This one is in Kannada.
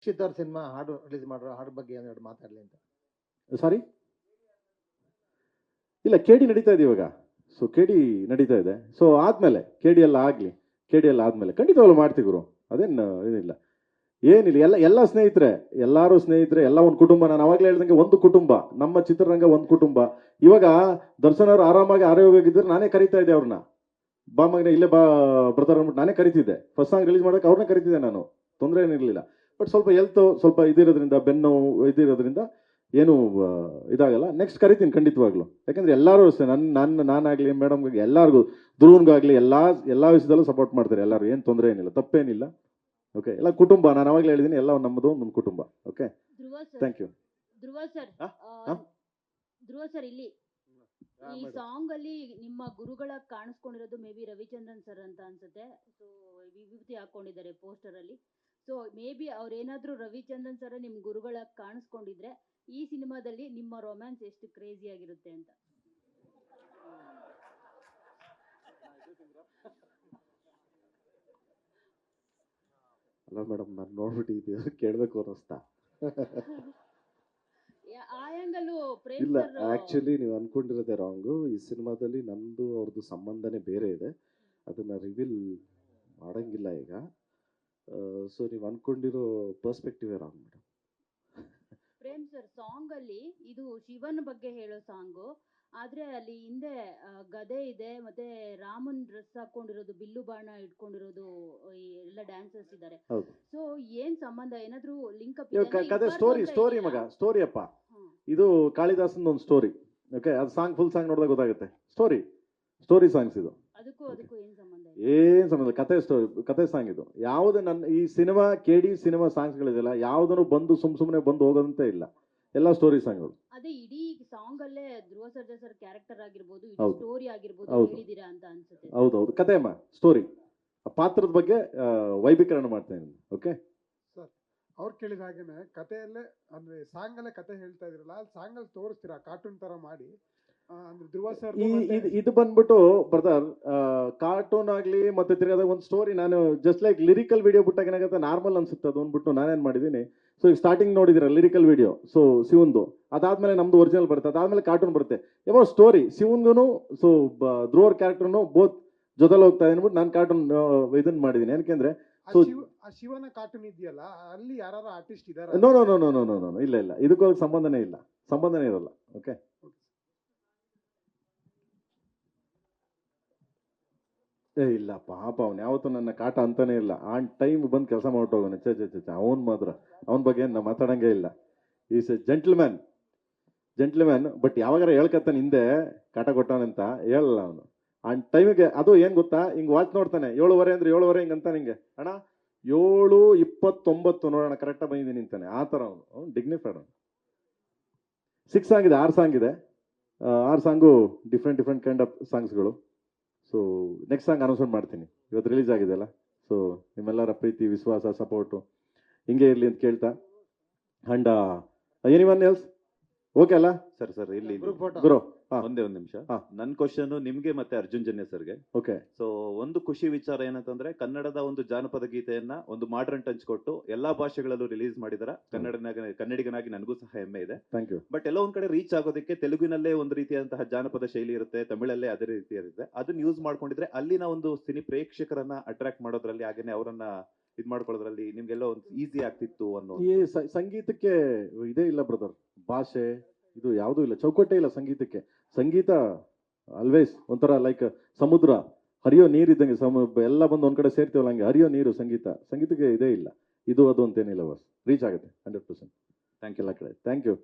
ರಕ್ಷಿತ್ ಅವ್ರ ಸಿನಿಮಾ ಹಾಡು ರಿಲೀಸ್ ಮಾಡೋ ಹಾಡು ಬಗ್ಗೆ ಏನಾದ್ರು ಮಾತಾಡಲಿ ಅಂತ. ಸಾರಿ, ಇಲ್ಲ ಕೆಡಿ ನಡೀತಾ ಇದೆ ಇವಾಗ. ಸೊ ಕೆಡಿ ನಡೀತಾ ಇದೆ. ಸೊ ಆದ್ಮೇಲೆ ಕೆಡಿ ಎಲ್ಲ ಆಗಲಿ, ಕೆಡಿ ಎಲ್ಲ ಆದ್ಮೇಲೆ ಖಂಡಿತವಾಗ್ಲೂ ಮಾಡ್ತೀವಿ ಗುರು. ಅದೇನು ಏನಿಲ್ಲ, ಏನಿಲ್ಲ. ಎಲ್ಲ ಸ್ನೇಹಿತರೆ, ಎಲ್ಲರೂ ಸ್ನೇಹಿತರೆ, ಎಲ್ಲ ಒಂದು ಕುಟುಂಬ. ನಾನು ಅವಾಗಲೇ ಹೇಳ್ದಂಗೆ ಒಂದು ಕುಟುಂಬ, ನಮ್ಮ ಚಿತ್ರರಂಗ ಒಂದು ಕುಟುಂಬ. ಇವಾಗ ದರ್ಶನ್ ಅವರು ಆರಾಮಾಗಿ ಆರೋಗ್ಯವಾಗಿದ್ದರೆ ನಾನೇ ಕರಿತಾ ಇದ್ದೆ ಅವ್ರನ್ನ. ಬಾ ಮಗನೇ ಇಲ್ಲೇ ಬಾ ಬ್ರದರ್ ಅಂದ್ಬಿಟ್ಟು ನಾನೇ ಕರಿತಿದ್ದೆ. ಫಸ್ಟ್ ಸಾಂಗ್ ರಿಲೀಸ್ ಮಾಡೋಕೆ ಅವ್ರನ್ನೇ ಕರಿತಿದ್ದೆ ನಾನು, ತೊಂದರೆ ಏನಿರಲಿಲ್ಲ. ಬಟ್ ಸ್ವಲ್ಪ ಹೆಲ್ತ್ ಸ್ವಲ್ಪ ಇದಿರೋದ್ರಿಂದ, ಬೆನ್ನು ಇದಿರೋದ್ರಿಂದ ಏನು ಇದಾಗಲ್ಲ. ನೆಕ್ಸ್ಟ್ ಕರಿತೀನಿ ಖಂಡಿತವಾಗ್ಲು. ಯಾಕಂದ್ರೆ ಎಲ್ಲರೂ ಅಷ್ಟೇ, ನಾನಾಗಲಿ ಮೇಡಮ್ಗಾಗಿ ಎಲ್ಲರಿಗೂ, ಧ್ರುವನ್ಗಾಗಲಿ ಎಲ್ಲ ವಿಷಯದಲ್ಲೂ ಸಪೋರ್ಟ್ ಮಾಡ್ತಾರೆ ಎಲ್ಲರೂ. ಏನು ತೊಂದರೆ ಏನಿಲ್ಲ, ತಪ್ಪೇನಿಲ್ಲ. ಓಕೆ, ಎಲ್ಲ ಕುಟುಂಬ. ನಾನು ಅವಾಗಲೇ ಹೇಳಿದ್ದೀನಿ, ಎಲ್ಲ ನಮ್ಮದು ಒಂದು ಕುಟುಂಬ. Okay, thank you. Dhruva sir, ಇಲ್ಲಿ ಈ ಸಾಂಗ್ ಅಲ್ಲಿ ನಿಮ್ಮ ಗುರುಗಳ ಕಾಣಿಸ್ಕೊಂಡಿರೋದು ಮೇ ಬಿ ರವಿಚಂದ್ರನ್ ಸರ್ ಅಂತ ಅನ್ಸುತ್ತೆ. ಸೊ ವಿಭೂತಿ ಹಾಕೊಂಡಿದ್ದಾರೆ ಪೋಸ್ಟರ್ ಅಲ್ಲಿ. ಸೊ ಮೇ ಬಿ ಅವ್ರೇನಾದ್ರೂ ರವಿಚಂದ್ರನ್ ಸರ್ ನಿಮ್ ಗುರುಗಳ ಕಾಣಿಸ್ಕೊಂಡಿದ್ರೆ ಈ ಸಿನಿಮಾದಲ್ಲಿ ನಿಮ್ಮ ರೊಮ್ಯಾನ್ಸ್ ಎಷ್ಟು ಕ್ರೇಜಿ ಆಗಿರುತ್ತೆ ಅಂತ. ಅಲ್ಲ ಮೇಡಮ್, ನಾನು ನೋಡ್ಬಿಟ್ಟು ಕೇಳಬೇಕು ಅನ್ನಿಸ್ತಾ. ಆ ಆ್ಯಂಗಲ್ ಪ್ರೇಮ್ ಇಲ್ಲ, ಸರ್ ಆಕ್ಚುಲಿ ನೀವು ಅನ್ಕೊಂಡಿರೋದೇ ರಾಂಗು. ಈ ಸಿನಿಮಾದಲ್ಲಿ ನಂದು ಅವ್ರದ್ದು ಸಂಬಂಧನೇ ಬೇರೆ ಇದೆ. ಅದನ್ನ ರಿವೀಲ್ ಮಾಡಂಗಿಲ್ಲ ಈಗ. ಸೊ ನೀವು ಅನ್ಕೊಂಡಿರೋ perspective wrong madam. Prem sir, song ಅಲ್ಲಿ ಇದು ಶಿವನ್ ಬಗ್ಗೆ ಹೇಳೋ ಸಾಂಗು, ಆದ್ರೆ ಅಲ್ಲಿ ಹಿಂದೆ ಗದೆ ಇದೆ, ಮತ್ತೆ ರಾಮನ್ ಡ್ರೆಸ್ ಹಾಕೊಂಡಿರೋದು, ಬಿಲ್ಲು ಬಾಣ ಇಟ್ಕೊಂಡಿರೋದು ಎಲ್ಲ ಡ್ಯಾನ್ಸರ್ಸ್ ಇದ್ದಾರೆ. ಹೌದು. ಸೊ ಏನ್ ಸಂಬಂಧ, ಏನಾದ್ರೂ ಲಿಂಕ್ ಅಪ್ ಕತೆ ಸ್ಟೋರಿ ಮಗ, ಸ್ಟೋರಿ ಅಪ್ಪ. ಇದು ಕಾಳಿದಾಸನ್ ಒಂದು ಸ್ಟೋರಿ. ಓಕೆ, ಅದು ಸಾಂಗ್ ಫುಲ್ ಸಾಂಗ್ ನೋಡಿದಾಗ ಗೊತ್ತಾಗುತ್ತೆ. ಸ್ಟೋರಿ ಸಾಂಗ್ಸ್ ಇದು. ಅದಕ್ಕೂ ಏನ್ ಸಂಬಂಧ? ಏನ್ ಸಂಬಂಧ, ಕತೆ ಸಾಂಗ್ ಇದು. ಯಾವ್ದು ನನ್ನ ಈ ಸಿನಿಮಾ ಕೆಡಿ ಸಿನಿಮಾ ಸಾಂಗ್ಸ್ಗಳಿದೆಯಲ್ಲ, ಯಾವ್ದನ್ನು ಬಂದು ಸುಮ್ಮನೆ ಬಂದು ಹೋಗೋದಂತೆ ಇಲ್ಲ. ಎಲ್ಲ ಸ್ಟೋರಿ ಸಾಂಗ್ಗಳು. ಅದೇ ಇಡೀ ಸಾಂಗ್ ಅಲ್ಲೇ ಧ್ರುವ ಸರ್ಜಾ ಸರ್ ಕ್ಯಾರೆಕ್ಟರ್ ಆಗಿರ್ಬೋದು, ಹೌದು. ಸ್ಟೋರಿ ಆಗಿರ್ಬೋದು ಹೇಳಿದೀರಾ ಅಂತ ಅನ್ಸುತ್ತೆ. ಹೌದೌದು, ಕತೆ ಅಮ್ಮ, ಸ್ಟೋರಿ. ಪಾತ್ರದ ಬಗ್ಗೆ ವೈಭೀಕರಣ ಮಾಡ್ತೇನೆ. ಓಕೆ ಸರ್, ಅವ್ರು ಕೇಳಿದ ಹಾಗೇನೆ ಕಥೆಯಲ್ಲೇ ಅಂದ್ರೆ ಸಾಂಗ್ ಅಲ್ಲೇ ಕತೆ ಹೇಳ್ತಾ ಇದ್ರಲ್ಲ, ಅಲ್ಲಿ ಸಾಂಗ್ ಅಲ್ಲಿ ತೋರಿಸ್ತೀರಾ ಕಾರ್ಟೂನ್ ತರ ಮಾಡಿ? ಅಂದ್ರೆ ಧ್ರುವ ಸರ್ ಇದು ಬಂದ್ಬಿಟ್ಟು ಬ್ರದರ್, ಕಾರ್ಟೂನ್ ಆಗ್ಲಿ ಮತ್ತೆ ತಿರ್ಗಾದ ಒಂದು ಸ್ಟೋರಿ. ನಾನು ಜಸ್ಟ್ ಲೈಕ್ ಲಿರಿಕಲ್ ವಿಡಿಯೋ ಬಿಟ್ಟಾಗ ಏನಾಗುತ್ತೆ, ನಾರ್ಮಲ್ ಅನ್ಸುತ್ತೆ ಅದು ಅಂದ್ಬಿಟ್ಟು ನಾನೇನ್ ಮಾಡಿದೀನಿ. ಸೊ ಈಗ ಸ್ಟಾರ್ಟಿಂಗ್ ನೋಡಿದಿರ ಲಿರಿಕಲ್ ವಿಡಿಯೋ, ಸೊ ಶಿವಂದು. ಅದಾದ್ಮೇಲೆ ನಮ್ದು ಒರಿಜಿನಲ್ ಬರುತ್ತೆ, ಅದಾದ್ಮೇಲೆ ಕಾರ್ಟೂನ್ ಬರುತ್ತೆ. ಯಾವ ಸ್ಟೋರಿ ಶಿವನ್ಗೂ, ಸೊ ಧ್ರುವರ್ ಕ್ಯಾರೆಕ್ಟರ್ನು ಬೋತ್ ಜೊತೆಲಿ ಹೋಗ್ತಾ ಇದೆ ಅಂದ್ಬಿಟ್ಟು ನಾನು ಕಾರ್ಟೂನ್ ಇದನ್ನ ಮಾಡಿದೀನಿ. ಯಾಕೆಂದ್ರೆ ಶಿವನ ಕಾರ್ಟೂನ್ ಇದೆಯಲ್ಲ, ಅಲ್ಲಿ ಯಾರು ಆರ್ಟಿಸ್ಟ್ ಇದಾರೆ? No no no no no no no, ಇಲ್ಲ ಇದಕ್ಕೂ ಸಂಬಂಧನೇ ಇರಲ್ಲ. ಓಕೆ, ಇಲ್ಲ ಪಾಪ, ಅವ್ನು ಯಾವತ್ತೂ ನನ್ನ ಕಾಟ ಅಂತಾನೆ ಇಲ್ಲ. ಆನ್ ಟೈಮ್ ಬಂದು ಕೆಲಸ ಮಾಡ್ಬಿಟ್ಟೋಗೋನೆ. ಅವನ್ ಮಾತ್ರ ಅವನ ಬಗ್ಗೆ ನಾವು ಮಾತಾಡಂಗೆ ಇಲ್ಲ. Is A gentleman. ಬಟ್ ಯಾವಾಗಾರ ಹೇಳ್ಕತ್ತಾನೆ ಹಿಂದೆ ಕಾಟ ಕೊಟ್ಟಾನಂತ ಹೇಳಲ್ಲ ಅವನು. ಆನ್ ಟೈಮಿಗೆ ಅದು ಏನ್ ಗೊತ್ತಾ, ಹಿಂಗ್ ವಾಚ್ ನೋಡ್ತಾನೆ, 7:15 ಅಂದ್ರೆ 7:15 ಹಿಂಗ್ ಅಂತ ನಿಂಗೆ ಅಣ್ಣ 7:29 ನೋಡೋಣ ಕರೆಕ್ಟಾಗಿ ಬಂದಿದ್ದೀನಿ ಅಂತಾನೆ. ಆ ಥರ ಅವನು ಡಿಗ್ನಿಫೈಡ್. ಅವನು 6 ಸಾಂಗ್ ಇದೆ, 6 ಸಾಂಗ್ ಇದೆ. 6 ಸಾಂಗು ಡಿಫ್ರೆಂಟ್ ಕೈಂಡ್ ಆಫ್ ಸಾಂಗ್ಸ್ಗಳು. ಸೊ ನೆಕ್ಸ್ಟ್ ಸಾಂಗ್ ಅನೌನ್ಸ್ಮೆಂಟ್ ಮಾಡ್ತೀನಿ. ಇವತ್ತು ರಿಲೀಸ್ ಆಗಿದೆ ಅಲ್ಲ, ಸೊ ನಿಮ್ಮೆಲ್ಲರ ಪ್ರೀತಿ, ವಿಶ್ವಾಸ, ಸಪೋರ್ಟು ಹಿಂಗೆ ಇರಲಿ ಅಂತ ಕೇಳ್ತಾ. ಅಂಡ್ ಎನಿವನ್ ಎಲ್ಸ್ ಓಕೆ ಅಲ್ಲ ಸರ್ ಇಲ್ಲಿ ಗುರು? ಒಂದೇ ಒಂದು ನಿಮಿಷ. ನನ್ನ ಕ್ವಶನ್ ನಿಮ್ಗೆ ಮತ್ತೆ ಅರ್ಜುನ್ ಜನ್ಯ ಸರ್ಗೆ. ಓಕೆ. ಸೊ ಒಂದು ಖುಷಿ ವಿಚಾರ ಏನಂತಂದ್ರೆ, ಕನ್ನಡದ ಒಂದು ಜಾನಪದ ಗೀತೆಯನ್ನ ಒಂದು ಮಾಡರ್ನ್ ಟಚ್ ಕೊಟ್ಟು ಎಲ್ಲಾ ಭಾಷೆಗಳಲ್ಲೂ ರಿಲೀಸ್ ಮಾಡಿದಾರ. ಕನ್ನಡಿಗನಾಗಿ ನನಗೂ ಸಹ ಹೆಮ್ಮೆ ಇದೆ. Thank you. ಬಟ್ ಎಲ್ಲ ಒಂದ್ ಕಡೆ ರೀಚ್ ಆಗೋದಕ್ಕೆ ತೆಲುಗಿನಲ್ಲೇ ಒಂದು ರೀತಿಯಾದಂತಹ ಜಾನಪದ ಶೈಲಿ ಇರುತ್ತೆ, ತಮಿಳಲ್ಲೇ ಅದೇ ರೀತಿ ಇರುತ್ತೆ. ಅದನ್ನ ಯೂಸ್ ಮಾಡ್ಕೊಂಡಿದ್ರೆ ಅಲ್ಲಿನ ಒಂದು ಸಿನಿ ಪ್ರೇಕ್ಷಕರನ್ನ ಅಟ್ರಾಕ್ಟ್ ಮಾಡೋದ್ರಲ್ಲಿ, ಹಾಗೇನೆ ಅವರನ್ನ ಇದ್ ಮಾಡ್ಕೊಳ್ಳೋದ್ರಲ್ಲಿ ನಿಮ್ಗೆಲ್ಲ ಒಂದು ಈಸಿ ಆಗ್ತಿತ್ತು ಅನ್ನೋ. ಈ ಸಂಗೀತಕ್ಕೆ ಇದೇ ಇಲ್ಲ ಬ್ರದರ್, ಭಾಷೆ ಇದು ಯಾವುದೂ ಇಲ್ಲ, ಚೌಕಟ್ಟೆ ಇಲ್ಲ ಸಂಗೀತಕ್ಕೆ. ಸಂಗೀತ ಆಲ್ವೇಸ್ ಒಂಥರ ಲೈಕ್ ಸಮುದ್ರ, ಹರಿಯೋ ನೀರು ಇದ್ದಂಗೆ. ಎಲ್ಲ ಬಂದು ಒಂದ್ ಕಡೆ ಸೇರ್ತೀವಲ್ಲ ಹಂಗೆ ಹರಿಯೋ ನೀರು ಸಂಗೀತಕ್ಕೆ ಇದೇ ಇಲ್ಲ. ಇದು ಅದು ಅಂತೇನಿಲ್ಲ, ಬಸ್ ರೀಚ್ ಆಗುತ್ತೆ 100%. Thank you. ಎಲ್ಲ ಕಡೆ ಥ್ಯಾಂಕ್ ಯು.